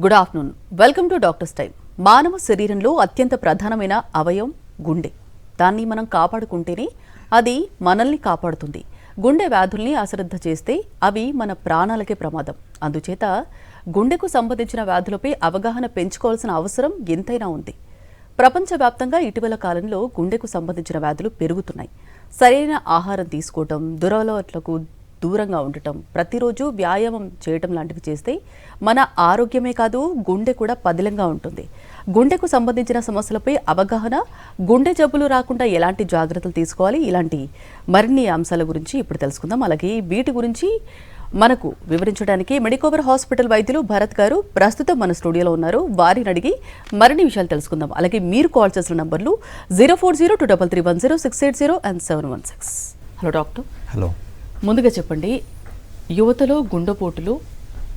Good afternoon. Welcome to doctors time. మానవ శరీరంలో అత్యంత ప్రధానమైన అవయవం గుండె. దాన్ని మనం కాపాడుకుంటేనే అది మనల్ని కాపాడుతుంది. గుండె వ్యాధుల్ని అశ్రద్ధ చేస్తే అవి మన ప్రాణాలకే ప్రమాదం. అందుచేత గుండెకు సంబంధించిన వ్యాధులపై అవగాహన పెంచుకోవాల్సిన అవసరం ఎంతైనా ఉంది. ప్రపంచవ్యాప్తంగా ఇటీవల కాలంలో గుండెకు సంబంధించిన వ్యాధులు పెరుగుతున్నాయి. సరైన ఆహారం తీసుకోవటం, దురలవాట్లకు దూరంగా ఉండటం, ప్రతిరోజు వ్యాయామం చేయటం లాంటివి చేస్తే మన ఆరోగ్యమే కాదు, గుండె కూడా పదిలంగా ఉంటుంది. గుండెకు సంబంధించిన సమస్యలపై అవగాహన, గుండె జబ్బులు రాకుండా ఎలాంటి జాగ్రత్తలు తీసుకోవాలి, ఇలాంటి మరిన్ని అంశాల గురించి ఇప్పుడు తెలుసుకుందాం. అలాగే వీటి గురించి మనకు వివరించడానికి మెడికోవర్ హాస్పిటల్ వైద్యులు భరత్ గారు ప్రస్తుతం మన స్టూడియోలో ఉన్నారు. వారిని అడిగి మరిన్ని విషయాలు తెలుసుకుందాం. అలాగే మీరు కాల్ చేసిన నంబర్లు 0402331068 అండ్ 716. Hello doctor. హలో. ముందుగా చెప్పండి, యువతలో గుండెపోటులు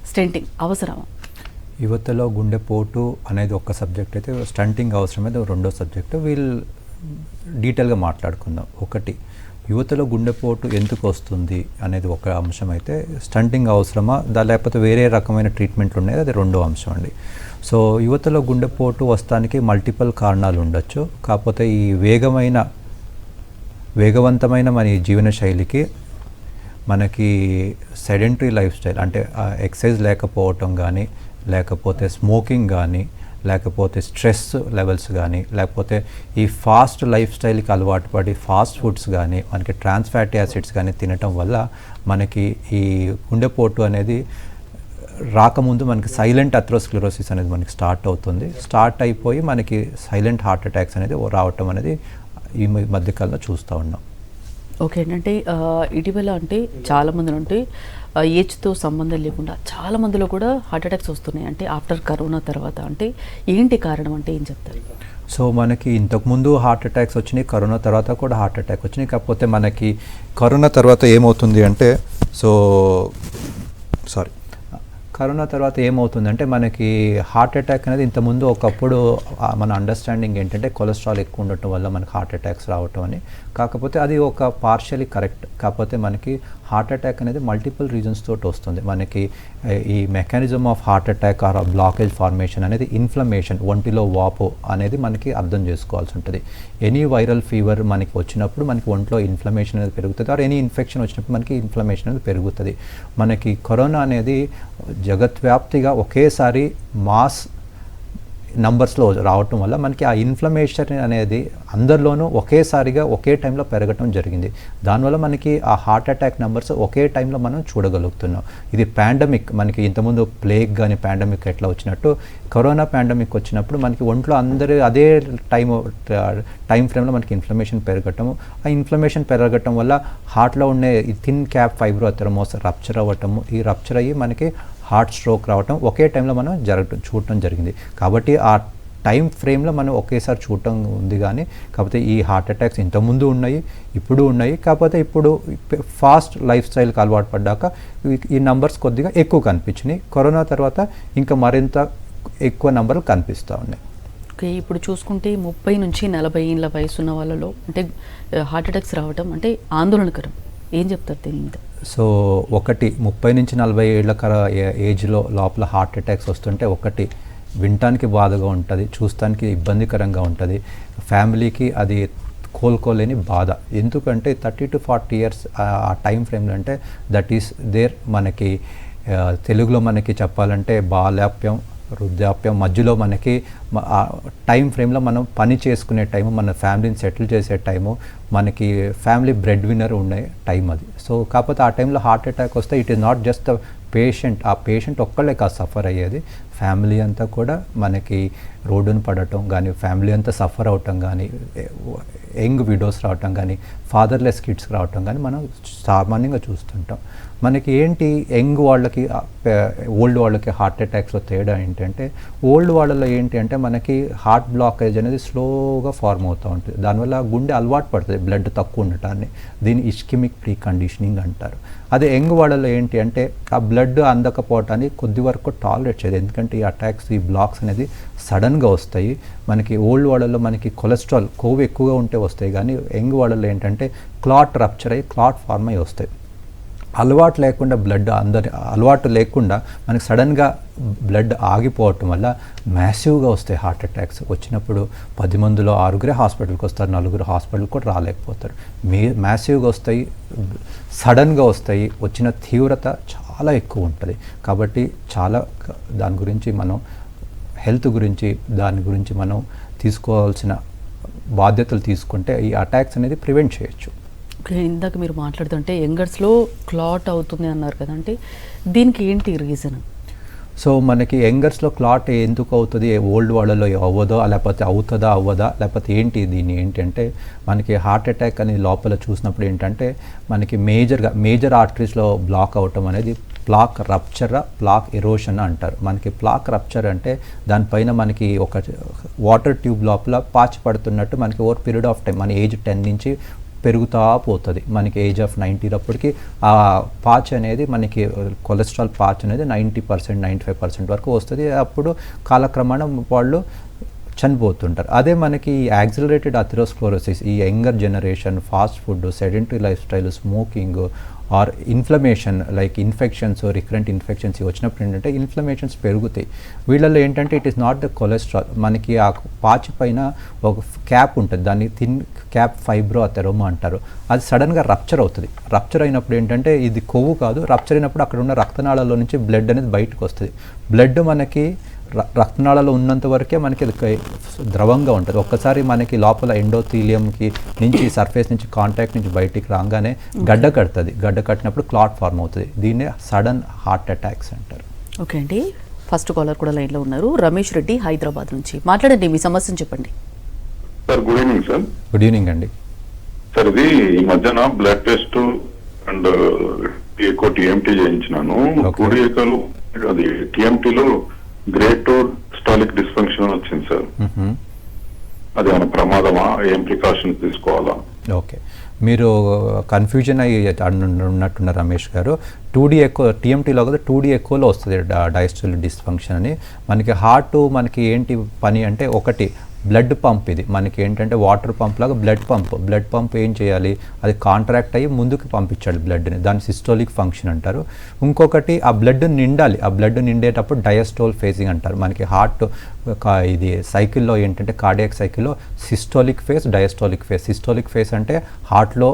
స్టెంటింగ్ అవసరమా? యువతలో గుండెపోటు అనేది ఒక సబ్జెక్ట్ అయితే, స్టంటింగ్ అవసరమైతే రెండో సబ్జెక్ట్. వీళ్ళు డీటెయిల్గా మాట్లాడుకుందాం. ఒకటి, యువతలో గుండెపోటు ఎందుకు వస్తుంది అనేది ఒక అంశం అయితే, స్టంటింగ్ అవసరమా లేకపోతే వేరే రకమైన ట్రీట్మెంట్లు ఉన్నాయి, అది రెండో అంశం అండి. సో యువతలో గుండెపోటు వస్తానికి మల్టిపుల్ కారణాలు ఉండొచ్చు. కాకపోతే ఈ వేగవంతమైన మన జీవన శైలికి, మనకి సెడెంటరీ లైఫ్ స్టైల్ అంటే ఎక్సర్సైజ్ లేకపోవటం కానీ, లేకపోతే స్మోకింగ్ కానీ, లేకపోతే స్ట్రెస్ లెవెల్స్ కానీ, లేకపోతే ఈ ఫాస్ట్ లైఫ్ స్టైల్కి అలవాటు పడి ఫాస్ట్ ఫుడ్స్ కానీ, మనకి ట్రాన్స్ ఫ్యాటీ యాసిడ్స్ కానీ తినటం వల్ల మనకి ఈ గుండెపోటు అనేది రాకముందు మనకి సైలెంట్ అథెరోస్క్లెరోసిస్ అనేది మనకి స్టార్ట్ అవుతుంది. స్టార్ట్ అయిపోయి మనకి సైలెంట్ హార్ట్ అటాక్స్ అనేది రావటం అనేది ఈ మధ్యకాలంలో చూస్తూ ఉన్నాం. ఓకే అంటే ఇటీవల అంటే చాలామంది అంటే ఏజ్తో సంబంధం లేకుండా చాలా మందిలో కూడా హార్ట్ అటాక్స్ వస్తున్నాయి. అంటే ఆఫ్టర్ కరోనా తర్వాత అంటే ఏంటి కారణం, అంటే ఏం చెప్తారు? సో మనకి ఇంతకుముందు హార్ట్ అటాక్స్ వచ్చినాయి, కరోనా తర్వాత కూడా హార్ట్ అటాక్ వచ్చినాయి. కాకపోతే మనకి కరోనా తర్వాత ఏమవుతుంది అంటే కరోనా తర్వాత ఏమవుతుందంటే మనకి హార్ట్ అటాక్ అనేది ఇంతకుముందు ఒకప్పుడు మన అండర్స్టాండింగ్ ఏంటంటే కొలెస్ట్రాల్ ఎక్కువ ఉండటం వల్ల మనకి హార్ట్ అటాక్స్ రావటం అని. కాకపోతే అది ఒక పార్షియలీ కరెక్ట్. కాకపోతే మనకి హార్ట్ అటాక్ అనేది మల్టిపుల్ రీజన్స్ తోటి వస్తుంది. మనకి ఈ mechanism of heart attack or blockage formation అనేది ఇన్ఫ్లమేషన్, ఒంటిలో వాపు అనేది మనకి అర్థం చేసుకోవాల్సి ఉంటుంది. ఎనీ వైరల్ ఫీవర్ మనకి వచ్చినప్పుడు మనకి ఒంట్లో ఇన్ఫ్లమేషన్ అనేది పెరుగుతుంది, ఆర్ ఎనీ ఇన్ఫెక్షన్ వచ్చినప్పుడు మనకి ఇన్ఫ్లమేషన్ అనేది పెరుగుతుంది. మనకి కరోనా అనేది జగత్వ్యాప్తిగా ఒకేసారి మాస్ నంబర్స్లో రావటం వల్ల మనకి ఆ ఇన్ఫ్లమేషన్ అనేది అందరిలోనూ ఒకేసారిగా ఒకే టైంలో పెరగటం జరిగింది. దానివల్ల మనకి ఆ హార్ట్ అటాక్ నెంబర్స్ ఒకే టైంలో మనం చూడగలుగుతున్నాం. ఇది పాండమిక్. మనకి ఇంతకుముందు ప్లేగ్ కానీ పాండమిక్ ఎట్లా వచ్చినట్టు కరోనా పాండమిక్ వచ్చినప్పుడు మనకి ఒంట్లో అందరూ అదే టైం ఫ్రేమ్లో మనకి ఇన్ఫ్లమేషన్ పెరగటము. ఆ ఇన్ఫ్లమేషన్ పెరగటం వల్ల హార్ట్లో ఉండే ఈ థిన్ క్యాప్ ఫైబ్రోథెరమోస్ రప్చర్ అవ్వటము, ఈ రప్చర్ అయ్యి మనకి హార్ట్ స్ట్రోక్ రావటం ఒకే టైంలో మనం చూడటం జరిగింది. కాబట్టి ఆ టైం ఫ్రేమ్లో మనం ఒకేసారి చూడటం ఉంది. కానీ కాకపోతే ఈ హార్ట్ అటాక్స్ ఇంతకుముందు ఉన్నాయి, ఇప్పుడు ఉన్నాయి. కాకపోతే ఇప్పుడు ఫాస్ట్ లైఫ్ స్టైల్కి అలవాటు పడ్డాక ఈ నంబర్స్ కొద్దిగా ఎక్కువ కనిపించినాయి. కరోనా తర్వాత ఇంకా మరింత ఎక్కువ నంబర్లు కనిపిస్తూ ఉన్నాయి. ఓకే, ఇప్పుడు చూసుకుంటే 30 నుంచి 40 ఏళ్ళ వయసు ఉన్న వాళ్ళలో అంటే హార్ట్ అటాక్స్ రావటం అంటే ఆందోళనకరం. ఏం చెప్తారు దీని మీద? సో ఒకటి, 30 నుంచి 40 ఏళ్ళ ఏజ్లో లోపల హార్ట్ అటాక్స్ వస్తుంటే ఒకటి వినటానికి బాధగా ఉంటుంది, చూస్తానికి ఇబ్బందికరంగా ఉంటుంది, ఫ్యామిలీకి అది కోలుకోలేని బాధ. ఎందుకంటే 30 to 40 years ఆ టైం ఫ్రేమ్లో అంటే దట్ ఈస్ దేర్. మనకి తెలుగులో మనకి చెప్పాలంటే బాలాప్యం, వృద్ధాప్యం మధ్యలో మనకి టైం ఫ్రేమ్లో మనం పని చేసుకునే టైము, మన ఫ్యామిలీని సెటిల్ చేసే టైము, మనకి ఫ్యామిలీ బ్రెడ్ విన్నర్ ఉండే టైం అది. సో కాకపోతే ఆ టైంలో హార్ట్ అటాక్ వస్తే it is not just the patient, ఆ పేషెంట్ ఒక్కళ్ళే కాదు సఫర్ అయ్యేది, ఫ్యామిలీ అంతా కూడా మనకి రోడ్డును పడటం కానీ, ఫ్యామిలీ అంతా సఫర్ అవటం కానీ, యంగ్ విడోస్ రావటం కానీ, ఫాదర్లెస్ కిడ్స్ రావటం కానీ మనం సామాన్యంగా చూస్తుంటాం. మనకి ఏంటి యంగ్ వాళ్ళకి ఓల్డ్ వాళ్ళకి హార్ట్ అటాక్స్లో తేడా ఏంటంటే, ఓల్డ్ వాళ్ళలో ఏంటి అంటే మనకి హార్ట్ బ్లాకేజ్ అనేది స్లోగా ఫార్మ్ అవుతూ ఉంటుంది. దానివల్ల గుండె అలవాటు పడుతుంది బ్లడ్ తక్కువ ఉండటాన్ని. దీన్ని ఇస్కిమిక్ ప్రీ కండిషనింగ్ అంటారు. అదే యంగ్ వాళ్ళలో ఏంటి అంటే ఆ బ్లడ్ అందకపోవటాన్ని కొద్ది వరకు టాలరేట్ చేయదు. ఎందుకంటే ఈ అటాక్స్, ఈ బ్లాక్స్ అనేది సడన్గా వస్తాయి. మనకి ఓల్డ్ వాళ్ళలో మనకి కొలెస్ట్రాల్, కొవ్వు ఎక్కువగా ఉంటే వస్తాయి. కానీ యంగ్ వాళ్ళలో ఏంటంటే క్లాట్ రప్చర్ అయ్యి క్లాట్ ఫార్మ్ అయ్యి వస్తాయి. అలవాటు లేకుండా అలవాటు లేకుండా మనకి సడన్గా బ్లడ్ ఆగిపోవటం వల్ల మ్యాసివ్గా వస్తాయి హార్ట్ అటాక్స్. వచ్చినప్పుడు 10 మందిలో 6 హాస్పిటల్కి వస్తారు, 4 హాస్పిటల్కి కూడా రాలేకపోతారు. మ్యాసివ్గా వస్తాయి, సడన్గా వస్తాయి, వచ్చిన తీవ్రత చాలా ఎక్కువ ఉంటుంది. కాబట్టి చాలా దాని గురించి మనం దాని గురించి మనం తీసుకోవాల్సిన బాధ్యతలు తీసుకుంటే ఈ అటాక్స్ అనేది ప్రివెంట్ చేయొచ్చు. ఇందాక మీరు మాట్లాడుతుంటే యంగర్స్లో క్లాట్ అవుతుంది అన్నారు కదా, అంటే దీనికి ఏంటి రీజన్? సో మనకి యంగర్స్లో క్లాట్ ఎందుకు అవుతుంది, ఓల్డ్ వాళ్ళలో అవ్వదో లేకపోతే అవుతుందా అవ్వదా లేకపోతే దీన్ని ఏంటంటే మనకి హార్ట్ అటాక్ అనేది లోపల చూసినప్పుడు ఏంటంటే మనకి మేజర్ ఆర్టరీస్లో బ్లాక్ అవటం అనేది ప్లాక్ రప్చర్, ప్లాక్ ఎరోషన్ అంటారు. మనకి ప్లాక్ రప్చర్ అంటే దానిపైన మనకి ఒక వాటర్ ట్యూబ్ లోపల పాచి పడుతున్నట్టు మనకి ఓవర్ పీరియడ్ ఆఫ్ టైం మన ఏజ్ 10 నుంచి పెరుగుతూ పోతుంది. మనకి ఏజ్ ఆఫ్ 90 అప్పటికి ఆ పాచ్ అనేది మనకి కొలెస్ట్రాల్ పాచ్ అనేది 90%, 95% వరకు వస్తుంది. అప్పుడు కాలక్రమేణా వాళ్ళు చనిపోతుంటారు. అదే మనకి యాక్సిలరేటెడ్ అథెరోస్క్లెరోసిస్, ఈ younger generation fast food, sedentary life style, smoking are inflammation like infections, recurrent infections వచ్చినప్పుడు ఏంటంటే ఇన్ఫ్లమేషన్స్ పెరుగుతాయి. వీళ్ళల్లో ఏంటంటే it is not the cholesterol, మనకి ఆ పాచి పైన ఒక క్యాప్ ఉంటుంది, దాన్ని థిన్ క్యాప్ ఫైబ్రో అథెరోమా అంటారు. అది సడన్గా రప్చర్ అవుతుంది. రప్చర్ అయినప్పుడు ఏంటంటే ఇది కొవ్వు కాదు, రప్చర్ అయినప్పుడు అక్కడ ఉన్న రక్తనాళాల్లో నుంచి బ్లడ్ అనేది బయటకు వస్తుంది. బ్లడ్ మనకి రక్తనాళాలు ఉన్నంత వరకే మనకి ద్రవంగా ఉంటుంది. ఒక్కసారి మనకి లోపల ఎండోథీలియంకి నుంచి సర్ఫేస్ నుంచి కాంటాక్ట్ నుంచి బయటికి రాగానే గడ్డ కడుతుంది. గడ్డ కట్టినప్పుడు క్లాట్ ఫార్మ్ అవుతుంది. దీన్నే సడన్ హార్ట్ అటాక్స్ అంటారు. ఓకే అండి, ఫస్ట్ కాలర్ కూడా లైన్లో ఉన్నారు. రమేష్ రెడ్డి హైదరాబాద్ నుంచి మాట్లాడండి, మీ సమస్యను చెప్పండి. Sir good evening sir. Good evening అండి. సార్ ఇది ఈ మధ్యన బ్లడ్ టెస్ట్ అండ్ ఎక్కువ టీఎంటీ చేయించినాను. పూర్వీకులు అది టీఎంటీలో గ్రేడ్ 2 స్టాలిక్ డిస్ఫంక్షన్ వచ్చింది సార్. అది ఏమైనా ప్రమాదమా, ఏం ప్రికాషన్స్ తీసుకోవాలా? ఓకే, మీరు కన్ఫ్యూజన్ అయ్యి ఉన్నట్టున్న రమేష్ గారు. 2D ఎక్కువ టీఎంటీలో కదా 2D ఎక్కువలో వస్తుంది డయాస్టోలిక్ డిస్ఫంక్షన్ అని. మనకి హార్ట్ మనకి ఏంటి పని అంటే ఒకటి బ్లడ్ పంప్, ఇది మనకి ఏంటంటే వాటర్ పంప్ లాగా బ్లడ్ పంప్ ఏం చేయాలి, అది కాంట్రాక్ట్ అయ్యి ముందుకు పంపించాలి బ్లడ్ని, దాన్ని సిస్టోలిక్ ఫంక్షన్ అంటారు. ఇంకొకటి ఆ బ్లడ్ నిండాలి, ఆ బ్లడ్ నిండేటప్పుడు డయాస్టోల్ ఫేజింగ్ అంటారు. మనకి హార్ట్ ఇది సైకిల్లో ఏంటంటే కార్డియాక్ సైకిల్లో systolic phase, diastolic phase. Systolic phase అంటే హార్ట్లో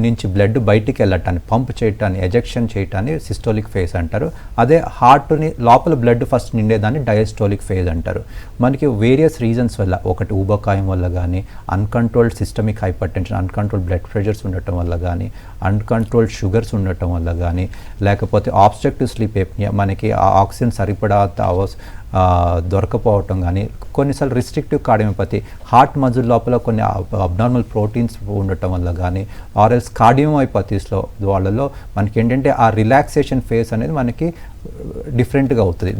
నుంచి బ్లడ్ బయటికి వెళ్ళటాన్ని, పంప్ చేయటాన్ని, ఎజెక్షన్ చేయటాన్ని సిస్టోలిక్ ఫేజ్ అంటారు. అదే హార్ట్ని లోపల బ్లడ్ ఫస్ట్ నిండేదాన్ని డయాస్టోలిక్ ఫేజ్ అంటారు. మనకి వేరియస్ రీజన్స్ వల్ల, ఒకటి ఊబకాయం వల్ల కానీ, uncontrolled systemic hypertension, uncontrolled blood pressures ఉండటం వల్ల కానీ, అన్కంట్రోల్డ్ షుగర్స్ ఉండటం వల్ల కానీ, లేకపోతే ఆబ్స్ట్రక్టివ్ స్లీప్ ఎప్నియా, మనకి ఆ ఆక్సిజన్ సరిపడా దొరకపోవటం కానీ, కొన్నిసార్లు రిస్ట్రిక్టివ్ కార్డియోపతి, హార్ట్ మజిల్ లోపల కొన్ని అబ్నార్మల్ ప్రోటీన్స్ ఉండటం వల్ల కానీ, ఆర్ఎల్స్ కార్డియోమైపతీస్లో వాళ్ళలో మనకి ఏంటంటే ఆ రిలాక్సేషన్ ఫేస్ అనేది మనకి డిఫరెంట్గా అవుతుంది.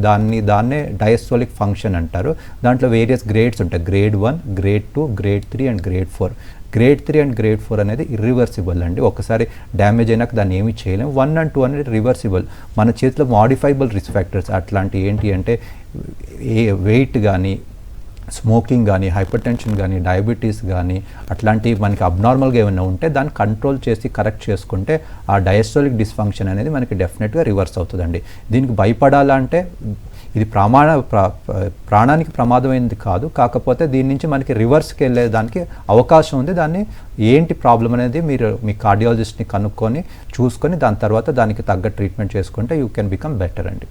దాన్నే డయాస్టోలిక్ ఫంక్షన్ అంటారు. దాంట్లో వేరియస్ గ్రేడ్స్ ఉంటాయి, grade 1, grade 2, grade 3 and grade 4. Grade 3 and grade 4 అనేది ఇర్రివర్సిబుల్ అండి. ఒకసారి డ్యామేజ్ అయినాక దాన్ని ఏమీ చేయలేము. 1 and 2 అనేది రివర్సిబుల్. మన చేతిలో మాడిఫైబుల్ రిస్క్ ఫ్యాక్టర్స్ అట్లాంటి ఏంటి అంటే వెయిట్ కానీ, స్మోకింగ్ కానీ, హైపర్ టెన్షన్ కానీ, డయాబెటీస్ కానీ, అట్లాంటివి మనకి అబ్నార్మల్గా ఏమైనా ఉంటే దాన్ని కంట్రోల్ చేసి కరెక్ట్ చేసుకుంటే ఆ డయాస్టోలిక్ డిస్ఫంక్షన్ అనేది మనకి డెఫినెట్గా రివర్స్ అవుతుందండి. దీనికి భయపడాలంటే ఇది ప్రాణానికి ప్రమాదమైనది కాదు, కాకపోతే దీని నుంచి మనకి రివర్స్కి వెళ్ళేదానికి అవకాశం ఉంది. దాన్ని ఏంటి ప్రాబ్లం అనేది మీరు మీ కార్డియాలజిస్ట్ని కనుక్కొని చూసుకొని దాని తర్వాత దానికి తగ్గ ట్రీట్మెంట్ చేసుకుంటే యూ కెన్ బికమ్ బెటర్ అండి.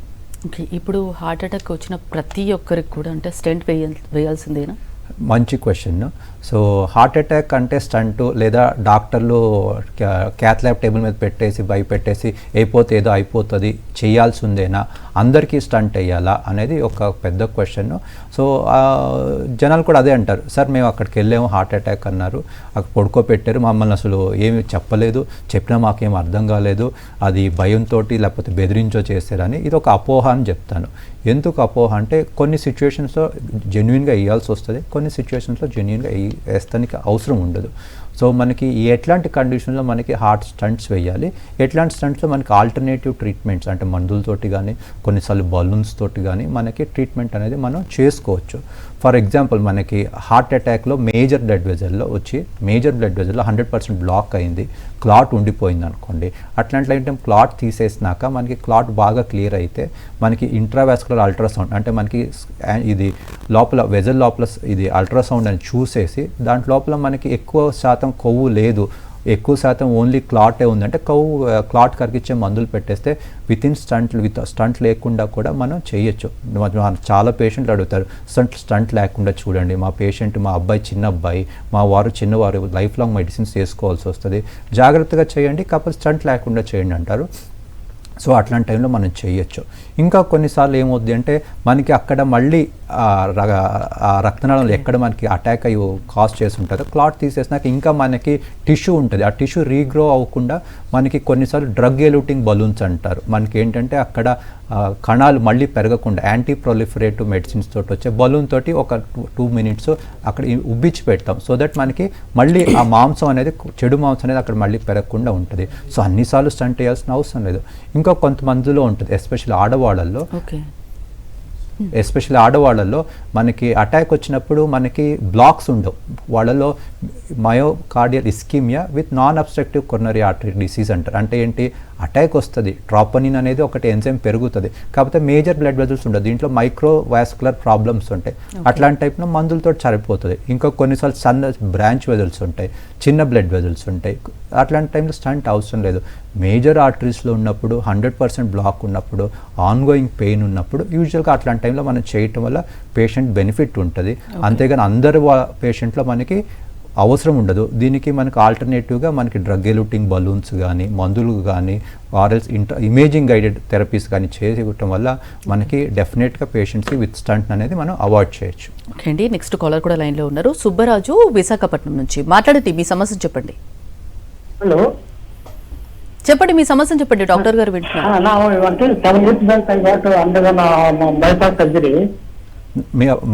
ఓకే, ఇప్పుడు హార్ట్ అటాక్ వచ్చిన ప్రతి ఒక్కరికి కూడా అంటే స్టెంట్ వేయాల్సిందేనా? మంచి క్వశ్చన్. సో హార్ట్ అటాక్ అంటే స్టంట్ లేదా డాక్టర్లు క్యాత్ ల్యాబ్ టేబుల్ మీద పెట్టేసి భయపెట్టేసి అయిపోతే ఏదో అయిపోతుంది చేయాల్సి ఉందేనా, అందరికీ స్టంట్ వేయాలా అనేది ఒక పెద్ద క్వశ్చన్. సో జనాలు కూడా అదే అంటారు, సార్ మేము అక్కడికి వెళ్ళాము హార్ట్ అటాక్ అన్నారు, అక్కడ పడుకోబెట్టారు, మమ్మల్ని అసలు ఏమి చెప్పలేదు, చెప్పినా మాకేం అర్థం కాలేదు, అది భయంతో లేకపోతే బెదిరించో చేశారని. ఇది ఒక అపోహ అని చెప్తాను. ఎందుకు అపోహ అంటే కొన్ని సిచ్యువేషన్స్లో జెన్యున్గా వేయాల్సి వస్తుంది, కొన్ని సిచ్యువేషన్స్లో జెన్యున్గా వేస్తానికి అవసరం ఉండదు. సో మనకి ఎట్లాంటి కండిషన్లో మనకి హార్ట్ స్టంట్స్ వేయాలి, ఎట్లాంటి స్టంట్స్లో మనకి ఆల్టర్నేటివ్ ట్రీట్మెంట్స్ అంటే మందులతోటి కానీ కొన్నిసార్లు బలూన్స్ తోటి కానీ మనకి ట్రీట్మెంట్ అనేది మనం చేసుకోవచ్చు. ఫర్ ఎగ్జాంపుల్ మనకి హార్ట్ అటాక్లో మేజర్ బ్లడ్ వెజల్లో 100% బ్లాక్ అయింది, క్లాట్ ఉండిపోయింది అనుకోండి. అట్లాంటి క్లాట్ తీసేసినాక మనకి క్లాట్ బాగా క్లియర్ అయితే మనకి ఇంట్రావాస్కులర్ అల్ట్రాసౌండ్ అంటే మనకి ఇది లోపల వెజల్ లోపల ఇది అల్ట్రాసౌండ్ అని చూసేసి దాంట్లోపల మనకి ఎక్కువ శాతం కొవ్వు లేదు, ఎక్కువ శాతం ఓన్లీ క్లాటే ఉందంటే క్లాట్ కరిగించే మందులు పెట్టేస్తే స్టంట్ లేకుండా కూడా మనం చేయొచ్చు. చాలా పేషెంట్లు అడుగుతారు స్టంట్ లేకుండా చూడండి, మా అబ్బాయి చిన్న అబ్బాయి, మా వారు చిన్నవారు లైఫ్ లాంగ్ మెడిసిన్స్ చేసుకోవాల్సి వస్తుంది, జాగ్రత్తగా చేయండి కాకపోతే స్టంట్ లేకుండా చేయండి అంటారు. సో అట్లాంటి టైంలో మనం చేయొచ్చు. ఇంకా కొన్నిసార్లు ఏమవుద్ది అంటే మనకి అక్కడ మళ్ళీ రక్తనాళంలో ఎక్కడ మనకి అటాక్ అయ్యి కాజ్ చేసి ఉంటుందో క్లాట్ తీసేసినాక ఇంకా మనకి టిష్యూ ఉంటుంది, ఆ టిష్యూ రీగ్రో అవ్వకుండా మనకి కొన్నిసార్లు డ్రగ్ ఎలూటింగ్ బలూన్స్ అంటారు. మనకి ఏంటంటే అక్కడ కణాలు మళ్ళీ పెరగకుండా యాంటీ ప్రొలిఫరేటివ్ మెడిసిన్స్ తోటి వచ్చే బలూన్ తోటి ఒక 2 minutes అక్కడ ఉబ్బించి పెడతాం. సో దట్ మనకి మళ్ళీ ఆ మాంసం అనేది చెడు మాంసం అనేది అక్కడ మళ్ళీ పెరగకుండా ఉంటుంది. సో అన్నిసార్లు స్టంట్ వేయాల్సిన అవసరం లేదు. ఇంకా కొంతమందిలో ఉంటుంది ఎస్పెషల్లీ ఆడవాళ్ళల్లో మనకి అటాక్ వచ్చినప్పుడు మనకి బ్లాక్స్ ఉండవు, వాళ్ళలో myocardial ischaemia with non obstructive coronary artery disease అంటారు. అంటే ఏంటి, అటాక్ వస్తుంది, ట్రోపోనిన్ అనేది ఒకటి ఎంజైమ్ పెరుగుతుంది, కాకపోతే మేజర్ బ్లడ్ వెజల్స్ ఉండదు, దీంట్లో మైక్రోవాస్కులర్ ప్రాబ్లమ్స్ ఉంటాయి. అట్లాంటి టైప్లో మందులతో సరిపోతుంది. ఇంకా కొన్నిసార్లు సన్న బ్రాంచ్ వెజల్స్ ఉంటాయి, చిన్న బ్లడ్ వెజల్స్ ఉంటాయి, అట్లాంటి టైంలో స్టంట్ అవసరం లేదు. మేజర్ ఆర్టరీస్లో ఉన్నప్పుడు 100% బ్లాక్ ఉన్నప్పుడు ఆన్గోయింగ్ పెయిన్ ఉన్నప్పుడు యూజువల్గా అట్లాంటి టైంలో మనం చేయటం వల్ల పేషెంట్ బెనిఫిట్ ఉంటుంది. అంతేగాని అందరు పేషెంట్లో మనకి అవసరం ఉండదు. దీనికి మనకు ఆల్టర్నేటివ్గా మనకి డ్రగ్ ఎలూటింగ్ బలూన్స్ కానీ మందులు కానీ ఆర్ఎల్స్ ఇమేజింగ్ గైడెడ్ థెరపీస్ కానీ చేయటం వల్ల మనకి డెఫినెట్గా పేషెంట్స్కి విత్ స్టంట్ అనేది మనం అవాయిడ్ చేయొచ్చు. ఓకే అండి, నెక్స్ట్ కాలర్ కూడా లైన్లో ఉన్నారు. సుబ్బరాజు విశాఖపట్నం నుంచి మాట్లాడండి, మీ సమస్యను చెప్పండి. హలో చెప్పండి, మీ సమస్యను చెప్పండి, డాక్టర్ గారు వింటున్నారు.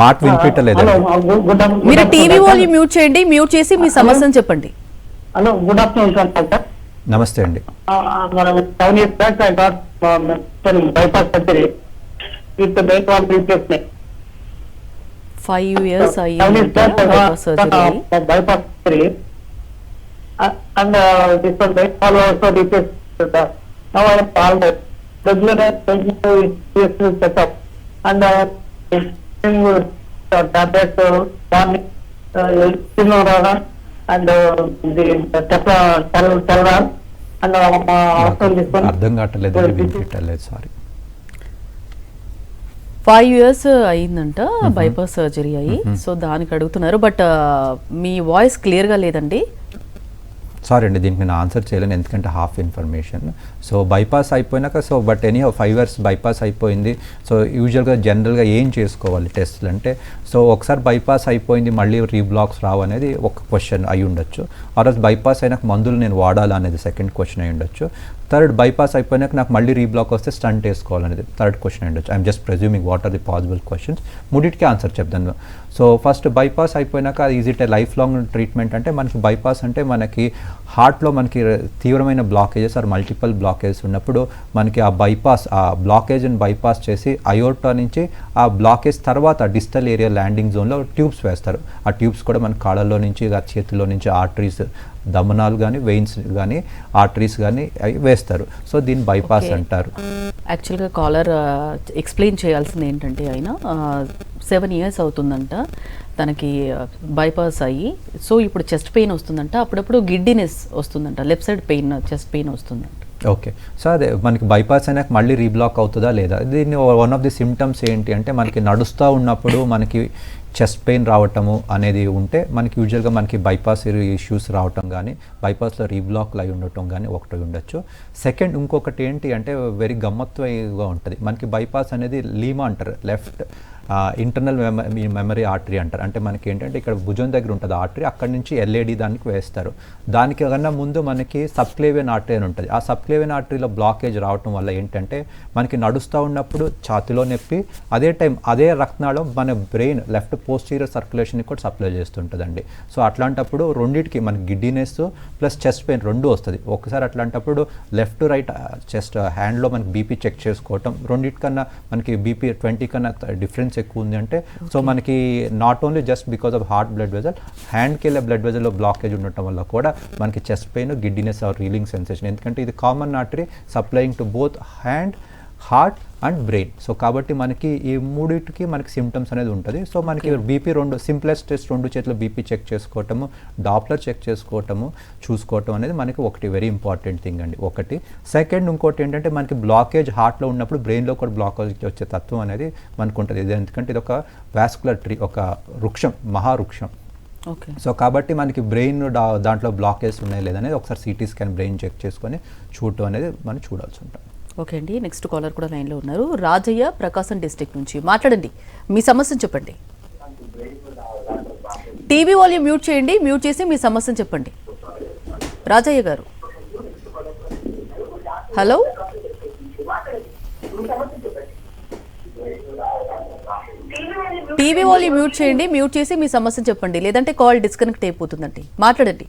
మాట వినిపించలేదు. మీరు టీవీ వాల్యూమ్ మ్యూట్ చేయండి, మ్యూట్ చేసి మీ సమస్యను చెప్పండి. Hello, good afternoon sir. నమస్తే అండి. 7 years back I got bypass surgery with the brain valve replacement. 5 years అయ్యిందంట bypass surgery. Bypass surgery and this one brain valve also replaced. Now I am all regular checkup and tablets morning and అర్థం కావట్లేదు, వినిపించట్లేదు, sorry. 5 years అయ్యిందంట bypass surgery అయ్యి, so దానికి అడుగుతున్నారు. But me voice క్లియర్గా లేదండి. Sorry అండి, దీనికి నేను ఆన్సర్ చేయలేను ఎందుకంటే హాఫ్ ఇన్ఫర్మేషన్. సో బైపాస్ అయిపోయినాక బట్ ఎనీ 5 years బైపాస్ అయిపోయింది. సో యూజువల్గా జనరల్గా ఏం చేసుకోవాలి టెస్ట్లు అంటే, సో ఒకసారి బైపాస్ అయిపోయింది మళ్ళీ రీబ్లాక్స్ రావు అనేది ఒక క్వశ్చన్ అయి ఉండొచ్చు. ఆర్ఎల్స్ బైపాస్ అయినాక మందులు నేను వాడాలా అనేది సెకండ్ క్వశ్చన్ అయి ఉండొచ్చు. థర్డ్, బైపాస్ అయిపోయినాక నాకు మళ్ళీ రీబ్లాక్ వస్తే స్టంట్ వేసుకోవాలనేది థర్డ్ క్వశ్చన్ అయి ఉండొచ్చు. I'm just presuming what are the possible questions. మూడింటికి ఆన్సర్ చెప్తాను. సో ఫస్ట్, బైపాస్ అయిపోయినాక is it a life long treatment అంటే, మనకి బైపాస్ అంటే మనకి హార్ట్లో మనకి తీవ్రమైన బ్లాకేజెస్ ఆర్ మల్టిపుల్ బ్లాకేజెస్ ఉన్నప్పుడు మనకి ఆ బ్లాకేజ్ని బైపాస్ చేసి అయోర్టా నుంచి ఆ బ్లాకేజ్ తర్వాత డిస్టల్ ఏరియా ల్యాండింగ్ జోన్లో ట్యూబ్స్ వేస్తారు. ఆ ట్యూబ్స్ కూడా మన కాళ్ళలో నుంచి చేతిలో నుంచి ఆర్టరీస్, దమనాలు కానీ వెయిన్స్ కానీ ఆర్టరీస్ కానీ అవి వేస్తారు. సో దీన్ని బైపాస్ అంటారు. యాక్చువల్గా కాలర్ ఎక్స్ప్లెయిన్ చేయాల్సింది ఏంటంటే, ఆయన 7 years అవుతుందంట తనకి బైపాస్ అయ్యి. సో ఇప్పుడు చెస్ట్ పెయిన్ వస్తుందంట, అప్పుడప్పుడు గిడ్డినెస్ వస్తుందంట, left side pain, chest pain వస్తుందంట. ఓకే, సో అదే మనకి బైపాస్ అయినాక మళ్ళీ రీబ్లాక్ అవుతుందా లేదా, దీన్ని వన్ ఆఫ్ ది సిమ్టమ్స్ ఏంటి అంటే, మనకి నడుస్తూ ఉన్నప్పుడు మనకి చెస్ట్ పెయిన్ రావటము అనేది ఉంటే మనకి యూజువల్గా మనకి బైపాస్ ఇష్యూస్ రావటం కానీ బైపాస్లో రీబ్లాక్లు అయి ఉండటం కానీ ఒకటి ఉండొచ్చు. సెకండ్, ఇంకొకటి ఏంటి అంటే వెరీ గమ్మత్తుగా ఉంటుంది. మనకి బైపాస్ అనేది లీమా అంటారు, లెఫ్ట్ ఇంటర్నల్ మెమరీ ఆర్టరీ అంటారు. అంటే మనకి ఏంటంటే ఇక్కడ భుజం దగ్గర ఉంటుంది ఆర్టరీ, అక్కడి నుంచి ఎల్ఏడి దానికి వేస్తారు. దానికి కన్నా ముందు మనకి సబ్క్లేవియన్ ఆర్టరీ అని ఉంటుంది. ఆ సబ్క్లేవియన్ ఆర్టరీలో బ్లాకేజ్ రావటం వల్ల ఏంటంటే మనకి నడుస్తూ ఉన్నప్పుడు ఛాతిలో నొప్పి, అదే టైం అదే రక్తనాళం మన బ్రెయిన్ లెఫ్ట్ పోస్టీరియర్ సర్క్యులేషన్కి కూడా సప్లై చేస్తుంటుందండి. సో అట్లాంటప్పుడు రెండింటికి మనకి గిడ్డినెస్ ప్లస్ చెస్ట్ పెయిన్ రెండు వస్తుంది. ఒకసారి అట్లాంటప్పుడు లెఫ్ట్ టు రైట్ చెస్ట్ హ్యాండ్లో మనకి బీపీ చెక్ చేసుకోవటం, రెండింటికన్నా మనకి బీపీ 20 కన్నా డిఫరెన్స్ ఎక్కువ ఉంది అంటే సో మనకి not only just because of heart blood vessel, హ్యాండ్కి వెళ్ళే బ్లడ్ వెజల్లో బ్లాకేజ్ ఉండటం వల్ల కూడా మనకి chest pain, giddiness or reeling sensation. ఎందుకంటే ఇది common artery supplying to both hand, heart and brain. So కాబట్టి మనకి ఈ మూడింటికి మనకి సిమ్టమ్స్ అనేది ఉంటుంది. సో మనకి బీపీ సింప్లెస్ట్ టెస్ట్ 2 చేతులు బీపీ చెక్ చేసుకోవటము, డాప్లర్ చెక్ చేసుకోవటము, చూసుకోవటం అనేది మనకి ఒకటి వెరీ ఇంపార్టెంట్ థింగ్ అండి. ఒకటి. సెకండ్ ఇంకోటి ఏంటంటే మనకి బ్లాకేజ్ హార్ట్లో ఉన్నప్పుడు బ్రెయిన్లో కూడా బ్లాకేజ్ వచ్చే తత్వం అనేది మనకు ఉంటుంది. ఇది ఎందుకంటే ఇది ఒక వాస్కులర్ ట్రీ, ఒక వృక్షం, మహావృక్షం. సో కాబట్టి మనకి బ్రెయిన్ దాంట్లో బ్లాకేజ్ ఉన్నాయి లేదనేది ఒకసారి సిటీ స్కాన్ బ్రెయిన్ చెక్ చేసుకొని చూడటం అనేది మనం చూడాల్సి ఉంటుంది. ఓకే అండి, నెక్స్ట్ కాలర్ కూడా లైన్లో ఉన్నారు. రాజయ్య, ప్రకాశం డిస్ట్రిక్ట్ నుంచి మాట్లాడండి, మీ సమస్యను చెప్పండి. టీవీ వాల్యూమ్ మ్యూట్ చేయండి, మ్యూట్ చేసి మీ సమస్యను చెప్పండి. రాజయ్య గారు, హలో. టీవీ వాల్యూమ్ మ్యూట్ చేయండి, మ్యూట్ చేసి మీ సమస్యను చెప్పండి, లేదంటే కాల్ డిస్కనెక్ట్ అయిపోతుందండి. మాట్లాడండి.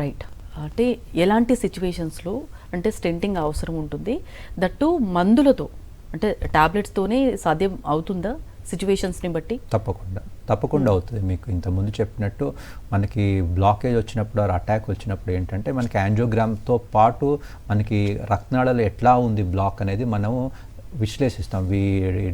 రైట్, అంటే ఎలాంటి సిచ్యువేషన్స్లో అంటే స్టెంటింగ్ అవసరం ఉంటుంది, దట్టు మందులతో అంటే టాబ్లెట్స్తోనే సాధ్యం అవుతుందా సిచ్యువేషన్స్ని బట్టి? తప్పకుండా అవుతుంది. మీకు ఇంతకుముందు చెప్పినట్టు మనకి బ్లాకేజ్ వచ్చినప్పుడు అటాక్ వచ్చినప్పుడు ఏంటంటే మనకి యాంజియోగ్రామ్తో పాటు మనకి రక్తనాళాలు ఎట్లా ఉంది బ్లాక్ అనేది మనము విశ్లేషిస్తాం,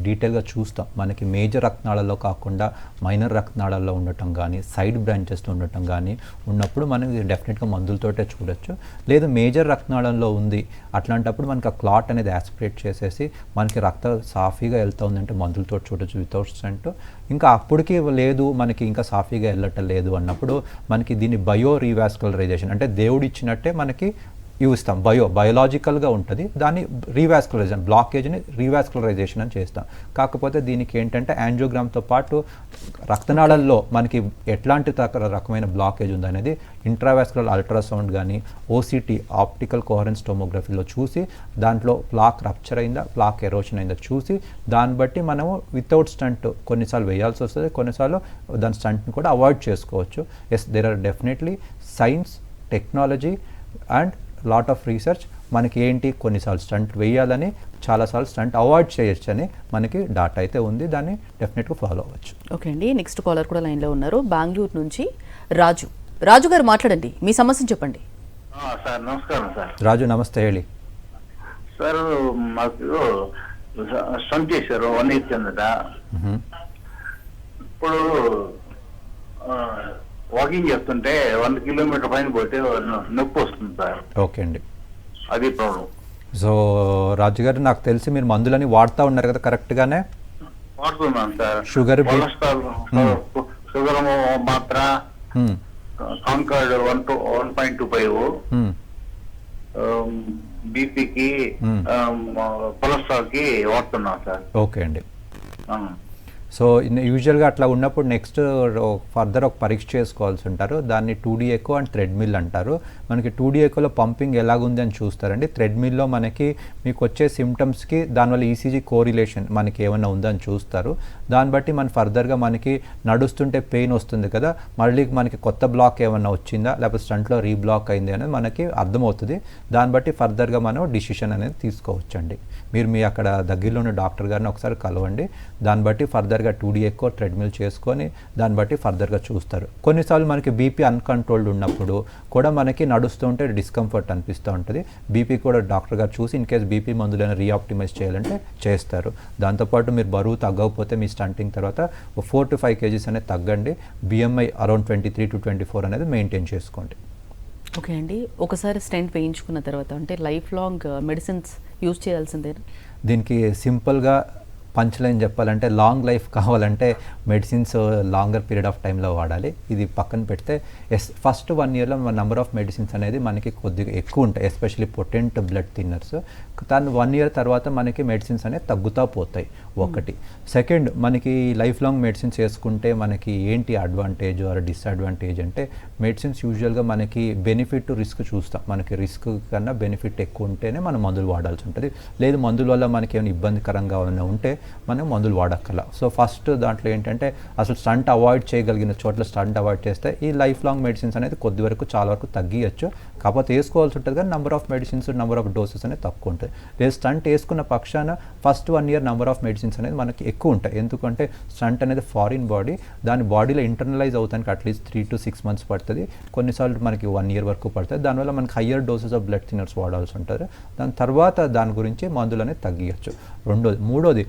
డీటెయిల్గా చూస్తాం. మనకి మేజర్ రక్తనాళాల్లో కాకుండా మైనర్ రక్తనాళాల్లో ఉండటం కానీ, సైడ్ బ్రాంచెస్లో ఉండటం కానీ ఉన్నప్పుడు మనం డెఫినెట్గా మందులతోటే చూడొచ్చు. లేదు మేజర్ రక్తనాళంలో ఉంది అట్లాంటప్పుడు మనకి ఆ క్లాట్ అనేది యాస్పిరేట్ చేసేసి మనకి రక్తం సాఫీగా వెళ్తూ ఉందంటే మందులతో చూడొచ్చు వితౌట్ స్టంట్. ఇంకా అప్పటికి లేదు మనకి ఇంకా సాఫీగా వెళ్ళటం లేదు అన్నప్పుడు మనకి దీన్ని బయో రీవాస్కులరైజేషన్ అంటే దేవుడిచ్చినట్టే మనకి ఇస్తాం. బయోలాజికల్గా ఉంటుంది, దాన్ని రీవాస్కులరైజేషన్, బ్లాకేజ్ని రీవాస్కులరైజేషన్ అని చేస్తాం. కాకపోతే దీనికి ఏంటంటే యాంజియోగ్రామ్తో పాటు రక్తనాళాల్లో మనకి ఎట్లాంటి రకమైన బ్లాకేజ్ ఉందనేది ఇంట్రావాస్కులర్ అల్ట్రాసౌండ్ కానీ, ఓసిటీ ఆప్టికల్ కోహరెన్స్ టోమోగ్రఫీలో చూసి దాంట్లో ప్లాక్ రప్చర్ అయిందా, ప్లాక్ ఎరోషన్ అయిందా చూసి దాన్ని బట్టి మనము వితౌట్ స్టంట్ కొన్నిసార్లు వేయాల్సి వస్తుంది, కొన్నిసార్లు దాని స్టంట్ని కూడా అవాయిడ్ చేసుకోవచ్చు. Yes, there are definitely science, technology and lot of research మనకి ఏంటి కొన్నిసార్లు స్టంట్ వేయాలని, చాలాసార్లు స్టంట్ అవాయిడ్ చేయొచ్చు అని మనకి డాటా అయితే ఉంది, దాన్ని డెఫినెట్గా ఫాలో అవ్వచ్చు. ఓకే అండి, నెక్స్ట్ కాలర్ కూడా లైన్లో ఉన్నారు. బెంగళూరు నుంచి రాజు గారు మాట్లాడండి, మీ సమస్యను చెప్పండి. సార్ నమస్కారం సార్. రాజు నమస్తే, ಹೇಳಿ సార్. మాకు స్టంట్ చేశారు 1 year కిందట. ఇప్పుడు వాకింగ్ చేస్తుంటే 1 kilometer పైన పోతే నొప్పి వస్తుంది సార్. ఓకే అండి, అది ప్రాబ్లం. సో రాజు గారు, నాకు తెలిసి మీరు మందులని వాడుతూ ఉన్నారు కదా కరెక్ట్గానే? వాడుతున్నాను సార్. షుగర్, కొలెస్ట్రాల్, షుగర్ మాత్ర కాంకార్డ్ 1.25, బీపీకి కొలెస్ట్రాల్ కి వాడుతున్నాను సార్. ఓకే అండి. సో యూజువల్గా అట్లా ఉన్నప్పుడు నెక్స్ట్ ఫర్దర్ ఒక పరీక్ష చేసుకోవాల్సి ఉంటారు, దాన్ని 2D ఎకో అండ్ థ్రెడ్మిల్ అంటారు. మనకి 2D ఎకోలో పంపింగ్ ఎలాగుంది అని చూస్తారండి. థ్రెడ్మిల్లో మనకి మీకు వచ్చే సిమ్టమ్స్కి దానివల్ల ఈసీజీ కోరిలేషన్ మనకి ఏమైనా ఉందని చూస్తారు. దాన్ని బట్టి మన ఫర్దర్గా మనకి నడుస్తుంటే పెయిన్ వస్తుంది కదా, మళ్ళీ మనకి కొత్త బ్లాక్ ఏమైనా వచ్చిందా లేకపోతే స్టంట్లో రీబ్లాక్ అయింది అనేది మనకి అర్థమవుతుంది. దాన్ని బట్టి ఫర్దర్గా మనం డిసిషన్ అనేది తీసుకోవచ్చండి. మీరు మీ అక్కడ దగ్గరలో ఉన్న డాక్టర్ గారిని ఒకసారి కలవండి, దాన్ని బట్టి ఫర్దర్గా 2D ఎక్కువ ట్రెడ్మిల్ చేసుకొని దాన్ని బట్టి ఫర్దర్గా చూస్తారు. కొన్నిసార్లు మనకి బీపీ అన్కంట్రోల్డ్ ఉన్నప్పుడు కూడా మనకి నడుస్తూ ఉంటే డిస్కంఫర్ట్ అనిపిస్తూ ఉంటుంది. బీపీ కూడా డాక్టర్ గారు చూసి ఇన్ కేస్ బీపీ మందులను రీఆప్టిమైజ్ చేయాలంటే చేస్తారు. దాంతోపాటు మీరు బరువు తగ్గకపోతే మీ స్టంటింగ్ తర్వాత 4 to 5 kgs అనేది తగ్గండి. BMI అరౌండ్ 23 to 24 అనేది మెయింటైన్ చేసుకోండి. ఓకే అండి, ఒకసారి స్టెంట్ వేయించుకున్న తర్వాత అంటే లైఫ్ లాంగ్ మెడిసిన్స్ యూజ్ చేయాల్సిందే? దీనికి సింపుల్గా పంచ్లైన్ చెప్పాలంటే లాంగ్ లైఫ్ కావాలంటే మెడిసిన్స్ లాంగర్ పీరియడ్ ఆఫ్ టైంలో వాడాలి. ఇది పక్కన పెడితే ఫస్ట్ 1 yearలో నెంబర్ ఆఫ్ మెడిసిన్స్ అనేది మనకి కొద్దిగా ఎక్కువ ఉంటాయి, ఎస్పెషల్లీ పొటెంట్ బ్లడ్ థిన్నర్స్. దాని 1 year తర్వాత మనకి మెడిసిన్స్ అనేవి తగ్గుతూ పోతాయి. ఒకటి. సెకండ్, మనకి లైఫ్ లాంగ్ మెడిసిన్స్ వేసుకుంటే మనకి ఏంటి అడ్వాంటేజ్ ఆర్ డిసడ్వాంటేజ్ అంటే, మెడిసిన్స్ యూజువల్గా మనకి బెనిఫిట్ టు రిస్క్ చూస్తాం. మనకి రిస్క్ కన్నా బెనిఫిట్ ఎక్కువ ఉంటేనే మనం మందులు వాడాల్సి ఉంటుంది. లేదు మందుల వల్ల మనకి ఏమైనా ఇబ్బందికరంగా ఉంటే మనం మందులు వాడక్కర్లా. సో ఫస్ట్ దాంట్లో ఏంటంటే, అసలు స్టంట్ అవాయిడ్ చేయగలిగిన చోట్ల స్టంట్ అవాయిడ్ చేస్తే ఈ లైఫ్ లాంగ్ మెడిసిన్స్ అనేది కొద్ది వరకు చాలా వరకు తగ్గియచ్చు. కాకపోతే వేసుకోవాల్సి ఉంటుంది కానీ number of medicines, number of doses అనేది తక్కువ ఉంటుంది. లేదు స్టంట్ వేసుకున్న పక్షాన first 1 year number of medicines అనేది మనకి ఎక్కువ ఉంటాయి. ఎందుకంటే స్టంట్ అనేది ఫారిన్ బాడీ, దాని బాడీలో ఇంటర్నలైజ్ అవుతానికి అట్లీస్ట్ 3 to 6 months పడుతుంది. కొన్నిసార్లు మనకి 1 year వరకు పడుతుంది. దానివల్ల మనకి higher doses of blood thinners వాడాల్సి ఉంటుంది. దాని తర్వాత దాని గురించి మందులు అనేది తగ్గియచ్చు. మూడోది,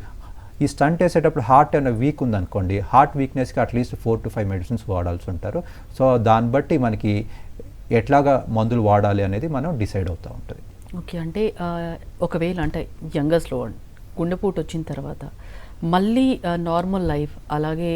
ఈ స్టంట్ వేసేటప్పుడు హార్ట్ ఏమైనా వీక్ ఉందనుకోండి, హార్ట్ వీక్నెస్కి అట్లీస్ట్ 4 to 5 మెడిసిన్స్ వాడాల్సి ఉంటారు. సో దాన్ని బట్టి మనకి ఎట్లాగా మందులు వాడాలి అనేది మనం డిసైడ్ అవుతూ ఉంటుంది. ఓకే, అంటే ఒకవేళ అంటే యంగర్స్లో గుండెపోటు వచ్చిన తర్వాత మళ్ళీ నార్మల్ లైఫ్ అలాగే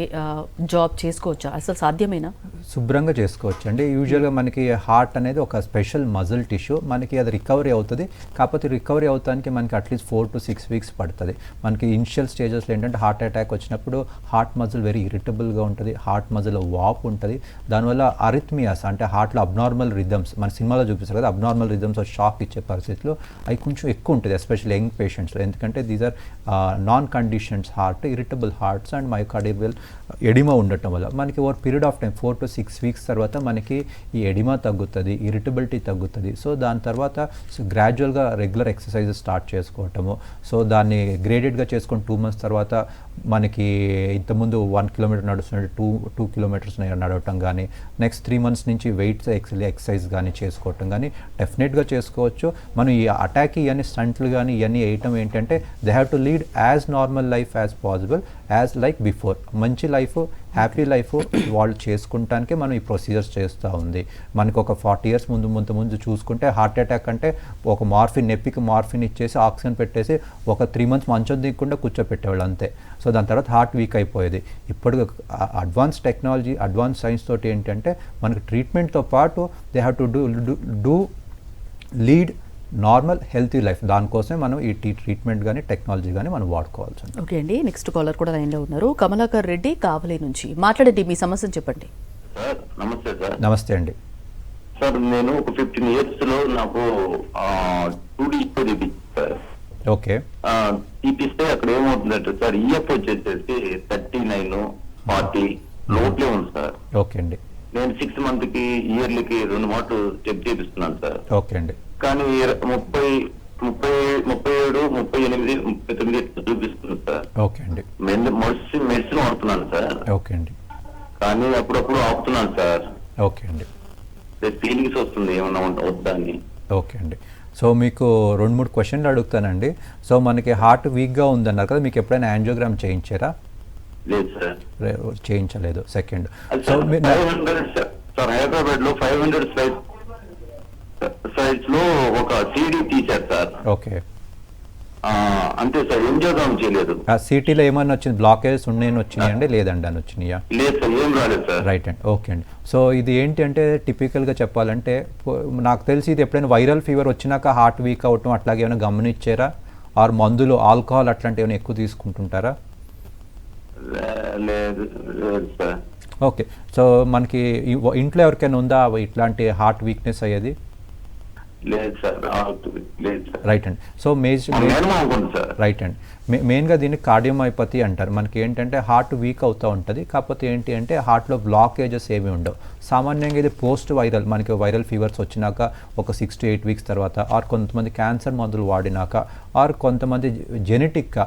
జాబ్ చేసుకోవచ్చా? అసలు సాధ్యమేనా? శుభ్రంగా చేసుకోవచ్చు అండి. యూజువల్గా మనకి హార్ట్ అనేది ఒక స్పెషల్ మజిల్ టిష్యూ, మనకి అది రికవరీ అవుతుంది. కాకపోతే రికవరీ అవుతానికి మనకి అట్లీస్ట్ 4 to 6 weeks పడుతుంది. మనకి ఇనిషియల్ స్టేజెస్లో ఏంటంటే హార్ట్ అటాక్ వచ్చినప్పుడు హార్ట్ మజిల్ వెరీ ఇరిటబుల్గా ఉంటుంది, హార్ట్ మజిల్ వాపు ఉంటుంది. దానివల్ల అరిథ్మియాస్ అంటే హార్ట్లో అబ్నార్మల్ రిథమ్స్, మన సినిమాలో చూపిస్తారు కదా, అబ్నార్మల్ రిథమ్స్ షాక్ ఇచ్చే పరిస్థితుల్లో అవి కొంచెం ఎక్కువ ఉంటుంది, ఎస్పెషల్లీ యంగ్ పేషెంట్స్లో. ఎందుకంటే these are non conditions heart, irritable hearts and myocardial oedema ఉండటం వల్ల మనకి over period of time 4 to 6 weeks తర్వాత మనకి ఈ ఎడిమా తగ్గుతుంది, ఇరిటబిలిటీ తగ్గుతుంది. సో దాని తర్వాత గ్రాడ్యువల్గా రెగ్యులర్ ఎక్సర్సైజెస్ స్టార్ట్ చేసుకోవటము. సో దాన్ని గ్రేడెడ్గా చేసుకొని 2 months తర్వాత మనకి ఇంతకుముందు 1 kilometer నడుస్తుంటే 2 kilometers నడవటం కానీ, నెక్స్ట్ 3 months నుంచి వెయిట్స్ ఎక్సర్సైజ్ కానీ చేసుకోవటం కానీ డెఫినెట్గా చేసుకోవచ్చు. మనం ఈ అటాక్ ఇవన్నీ స్టంట్లు కానీ ఇవన్నీ వేయటం ఏంటంటే, they have to lead as normal life as possible, as like before. మంచి లైఫ్, హ్యాపీ లైఫ్ వాళ్ళు చేసుకుంటానికే మనం ఈ ప్రొసీజర్స్ చేస్తూ ఉంది. మనకు ఒక 40 years ముందు చూసుకుంటే హార్ట్ అటాక్ అంటే ఒక నొప్పికి మార్ఫిన్ ఇచ్చేసి ఆక్సిజన్ పెట్టేసి ఒక 3 months మంచం దిగకుండా కూర్చోపెట్టేవాళ్ళు అంతే. సో దాని తర్వాత హార్ట్ వీక్ అయిపోయేది. ఇప్పుడు అడ్వాన్స్ టెక్నాలజీ, అడ్వాన్స్ సైన్స్ తోటి ఏంటంటే మనకి ట్రీట్మెంట్తో పాటు they have to do lead normal healthy life. దానికోసమే మనం ఈ ట్రీట్మెంట్ కానీ టెక్నాలజీ కానీ మనం వాడుకోవాల్సి ఉంటుంది. ఓకే అండి, నెక్స్ట్ కాలర్ కూడా లైన్లో ఉన్నారు. కమలాకర్ రెడ్డి కావలి నుంచి మాట్లాడండి, మీ సమస్యను చెప్పండి. సార్ నమస్తే సార్. నమస్తే అండి. సార్ నేను ఒక 15 years లో నాకు 2D తీపించాను సార్. ఓకే. తీపిస్తే అక్కడ ఏమవుతుందంటే సార్, ఈఎఫ్ వచ్చేసేసి 39, 40 లోట్లే ఉంది సార్. ఓకే అండి. నేను 6 months కి ఇయర్లీకి 2 మాటలు చెక్ చేపిస్తున్నాను సార్. ఓకే అండి. కానీ 37, 38, 39 చూపిస్తుంది సార్. ఓకే అండి. మెడిసిన్ వాడుతున్నాను సార్. ఓకే అండి. కానీ అప్పుడప్పుడు ఆపుతున్నాను సార్. ఓకే అండి. ఫీలింగ్స్ వస్తుంది ఏమన్నా వద్దా అని. ఓకే అండి. సో మీకు 2-3 questions అడుగుతానండి. సో మనకి హార్ట్ వీక్గా ఉందన్నారు కదా, మీకు ఎప్పుడైనా యాంజియోగ్రామ్ చేయించారా? లేదు సార్. చేయించలేదు. సెకండ్, సో 500 సార్, హైదరాబాద్ లో 500 సైజ్ లో ఒక సిడి తీశారు సార్. ఓకే. అంతే సార్, యాంజియోగ్రామ్ చేయలేదు. ఆ సిటీలో ఏమైనా వచ్చింది, బ్లాకేజెస్ ఉన్నాయని వచ్చినాయండి, లేదండి అని వచ్చినాయా? లేదు సార్, ఏం రాలేదు సార్. రైట్ అండి. ఓకే అండి. సో ఇది ఏంటి అంటే టిపికల్గా చెప్పాలంటే నాకు తెలిసి ఇది ఎప్పుడైనా వైరల్ ఫీవర్ వచ్చినాక హార్ట్ వీక్ అవటం అట్లాగే ఏమైనా గమనించారా? ఆర్ మందులు, ఆల్కహాల్ అట్లాంటివి ఏమైనా ఎక్కువ తీసుకుంటుంటారా? లేదు సార్. ఓకే. సో మనకి ఇంట్లో ఎవరికైనా ఉందా ఇట్లాంటి హార్ట్ వీక్నెస్ అయ్యేది? లేదు సార్. లేదు సార్. రైట్ అండి. సో రైట్ అండి. మెయిన్గా దీన్ని కార్డియోమైపతి అంటారు. మనకి ఏంటంటే హార్ట్ వీక్ అవుతూ ఉంటుంది, కాకపోతే ఏంటి అంటే హార్ట్లో బ్లాకేజెస్ ఏమి ఉండవు. సామాన్యంగా ఇది పోస్ట్ వైరల్, మనకి వైరల్ ఫీవర్స్ వచ్చినాక ఒక 6 to 8 weeks తర్వాత, ఆర్ కొంతమంది క్యాన్సర్ మందులు వాడినాక, ఆర్ కొంతమంది జెనెటిక్గా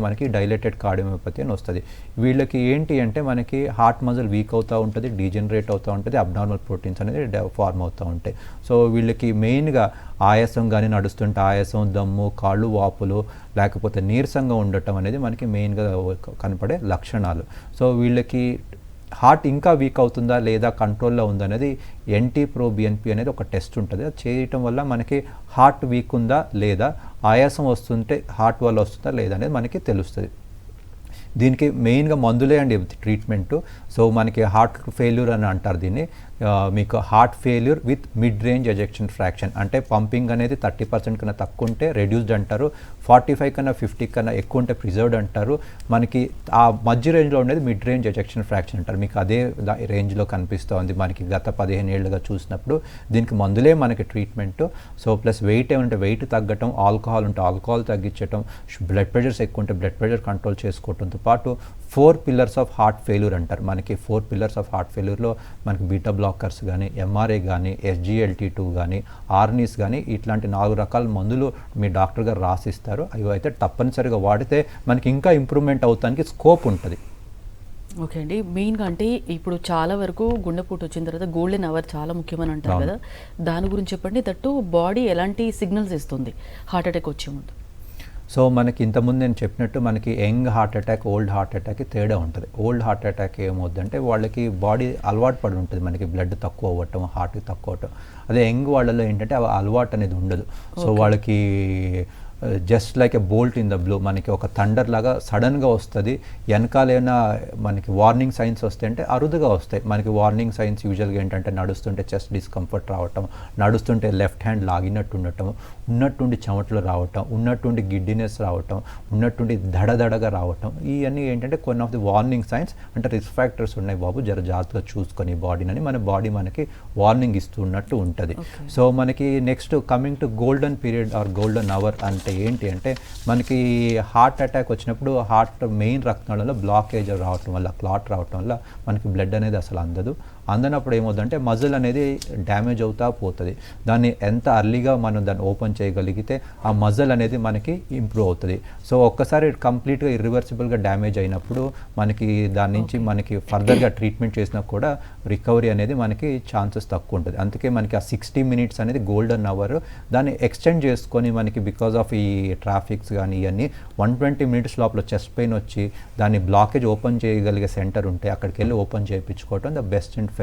మనకి డైలేటెడ్ కార్డియోమైపతి అని వస్తుంది. వీళ్ళకి ఏంటి అంటే మనకి హార్ట్ మజిల్ వీక్ అవుతూ ఉంటుంది, డీజనరేట్ అవుతూ ఉంటుంది, అబ్నార్మల్ ప్రోటీన్స్ అనేది ఫార్మ్ అవుతూ ఉంటాయి. సో వీళ్ళకి మెయిన్గా ఆయాసం కానీ, నడుస్తుంటే ఆయాసం, దమ్ము, కాళ్ళు వాపులు, లేకపోతే నీరసంగా ఉండటం అనేది మనకి మెయిన్గా కనపడే లక్షణాలు. సో వీళ్ళకి హార్ట్ ఇంకా వీక్ అవుతుందా లేదా కంట్రోల్లో ఉందనేది NT-proBNP అనేది ఒక టెస్ట్ ఉంటుంది. అది చేయటం వల్ల మనకి హార్ట్ వీక్ ఉందా లేదా, ఆయాసం వస్తుంటే హార్ట్ వల్ల వస్తుందా లేదా అనేది మనకి తెలుస్తుంది. దీనికి మెయిన్గా మందులే అండి ట్రీట్మెంట్. సో మనకి హార్ట్ ఫెయిల్యూర్ అని అంటారు దీన్ని. మీకు heart failure with mid range ejection fraction, అంటే పంపింగ్ అనేది 30% కన్నా తక్కువ ఉంటే రెడ్యూస్డ్ అంటారు, 45 కన్నా 50 కన్నా ఎక్కువ ఉంటే ప్రిజర్వ్డ్ అంటారు. మనకి ఆ మధ్య రేంజ్లో ఉండేది మిడ్ రేంజ్ ఎజెక్షన్ ఫ్రాక్షన్ అంటారు. మీకు అదే రేంజ్లో కనిపిస్తుంది మనకి గత 15 ఏళ్ళుగా చూసినప్పుడు. దీనికి మందులే మనకి ట్రీట్మెంట్. సో ప్లస్ వెయిట్ ఏమంటే వెయిట్ తగ్గటం, ఆల్కహాల్ ఉంటే ఆల్కహాల్ తగ్గించడం, బ్లడ్ ప్రెషర్స్ ఎక్కువ ఉంటే బ్లడ్ ప్రెషర్ కంట్రోల్ చేసుకోవడంతో పాటు 4 పిల్లర్స్ ఆఫ్ హార్ట్ ఫెయిల్యూర్ అంటారు. మనకి 4 పిల్లర్స్ ఆఫ్ హార్ట్ ఫెయిల్యూర్లో మనకి బీటా బ్లాకర్స్ కానీ, ఎంఆర్ఏ కానీ, SGLT2 కానీ, ఆర్నీస్ కానీ, ఇట్లాంటి 4 రకాల మందులు మీ డాక్టర్ గారు రాసిస్తారు. అవి అయితే తప్పనిసరిగా వాడితే మనకి ఇంకా ఇంప్రూవ్మెంట్ అవుతానికి స్కోప్ ఉంటుంది. ఓకే అండి, మెయిన్గా అంటే ఇప్పుడు చాలా వరకు గుండెపోటు వచ్చిన తర్వాత గోల్డెన్ అవర్ చాలా ముఖ్యమని అంటారు కదా, దాని గురించి చెప్పండి. దట్టు బాడీ ఎలాంటి సిగ్నల్స్ ఇస్తుంది హార్ట్ అటాక్ వచ్చే ముందు? సో మనకి ఇంతకుముందు నేను చెప్పినట్టు మనకి young heart attack, old heart అటాక్కి తేడా ఉంటుంది. ఓల్డ్ హార్ట్ అటాక్ ఏమవుతుందంటే వాళ్ళకి బాడీ అలవాటు పడి ఉంటుంది, మనకి బ్లడ్ తక్కువ అవ్వటం, హార్ట్ తక్కువ అవ్వటం. అదే యంగ్ వాళ్ళలో ఏంటంటే అలవాటు అనేది ఉండదు. సో వాళ్ళకి just like a bolt in the blue, మనకి ఒక థండర్ లాగా సడన్గా వస్తుంది. వెనకాలైనా మనకి వార్నింగ్ సైన్స్ వస్తాయి అంటే అరుదుగా వస్తాయి. మనకి వార్నింగ్ సైన్స్ యూజువల్గా ఏంటంటే నడుస్తుంటే చెస్ట్ డిస్కంఫర్ట్ రావటం, నడుస్తుంటే లెఫ్ట్ హ్యాండ్ లాగినట్టు ఉండటం, ఉన్నట్టుండి చెమటలు రావటం, ఉన్నట్టుండి గిడ్డినెస్ రావటం, ఉన్నట్టుండి దడదడగా రావటం. ఇవన్నీ ఏంటంటే కొన్ని ఆఫ్ ది వార్నింగ్ సైన్స్. అంటే రిస్క్ ఫ్యాక్టర్స్ ఉన్నాయి బాబు, జర జాగ్రత్తగా చూసుకొని బాడీని, మన బాడీ మనకి వార్నింగ్ ఇస్తున్నట్టు ఉంటుంది. సో మనకి next coming to golden period or golden hour అంటే ఏంటి అంటే మనకి హార్ట్ అటాక్ వచ్చినప్పుడు హార్ట్ మెయిన్ రక్తనాళంలో బ్లాకేజ్ రావటం వల్ల, క్లాట్ రావటం వల్ల మనకి బ్లడ్ అనేది అసలు అందనప్పుడు ఏమవుతుందంటే మజిల్ అనేది డ్యామేజ్ అవుతా పోతుంది. దాన్ని ఎంత అర్లీగా మనం దాన్ని ఓపెన్ చేయగలిగితే ఆ మజిల్ అనేది మనకి ఇంప్రూవ్ అవుతుంది. సో ఒక్కసారి కంప్లీట్గా ఇర్రివర్సిబుల్గా డ్యామేజ్ అయినప్పుడు మనకి దాని నుంచి మనకి ఫర్దర్గా ట్రీట్మెంట్ చేసినా కూడా రికవరీ అనేది మనకి ఛాన్సెస్ తక్కువ ఉంటుంది. అందుకే మనకి ఆ 60 minutes అనేది గోల్డెన్ అవర్. దాన్ని ఎక్స్టెండ్ చేసుకొని మనకి బికాజ్ ఆఫ్ ఈ ట్రాఫిక్స్ కానీ ఇవన్నీ 120 minutes లోపల చెస్ట్ పెయిన్ వచ్చి దాన్ని బ్లాకేజ్ ఓపెన్ చేయగలిగే సెంటర్ ఉంటే అక్కడికి వెళ్ళి ఓపెన్ చేయించుకోవటం ద బెస్ట్ అండ్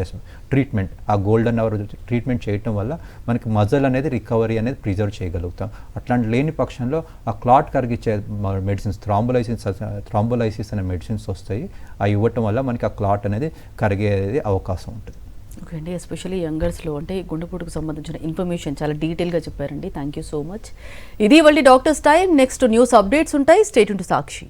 ట్రీట్మెంట్. ఆ గోల్డెన్ అవర్ ట్రీట్మెంట్ చేయటం వల్ల మనకి మజిల్ అనేది రికవరీ అనేది ప్రిజర్వ్ చేయగలుగుతాం. అట్లాంటి లేని పక్షంలో ఆ క్లాట్ కరిగించే మెడిసిన్స్, థ్రాంబోలైసిస్ అనే మెడిసిన్స్ వస్తాయి. అవి ఇవ్వటం వల్ల మనకి ఆ క్లాట్ అనేది కరిగేది అవకాశం ఉంటుంది. ఓకే అండి, ఎస్పెషల్లీ యంగర్స్లో అంటే గుండెపోటుకు సంబంధించిన ఇన్ఫర్మేషన్ చాలా డీటెయిల్గా చెప్పారండి. Thank you so much. ఇది వాళ్ళ doctors time. Next news updates ఉంటాయి. Stay tune to Sakshi.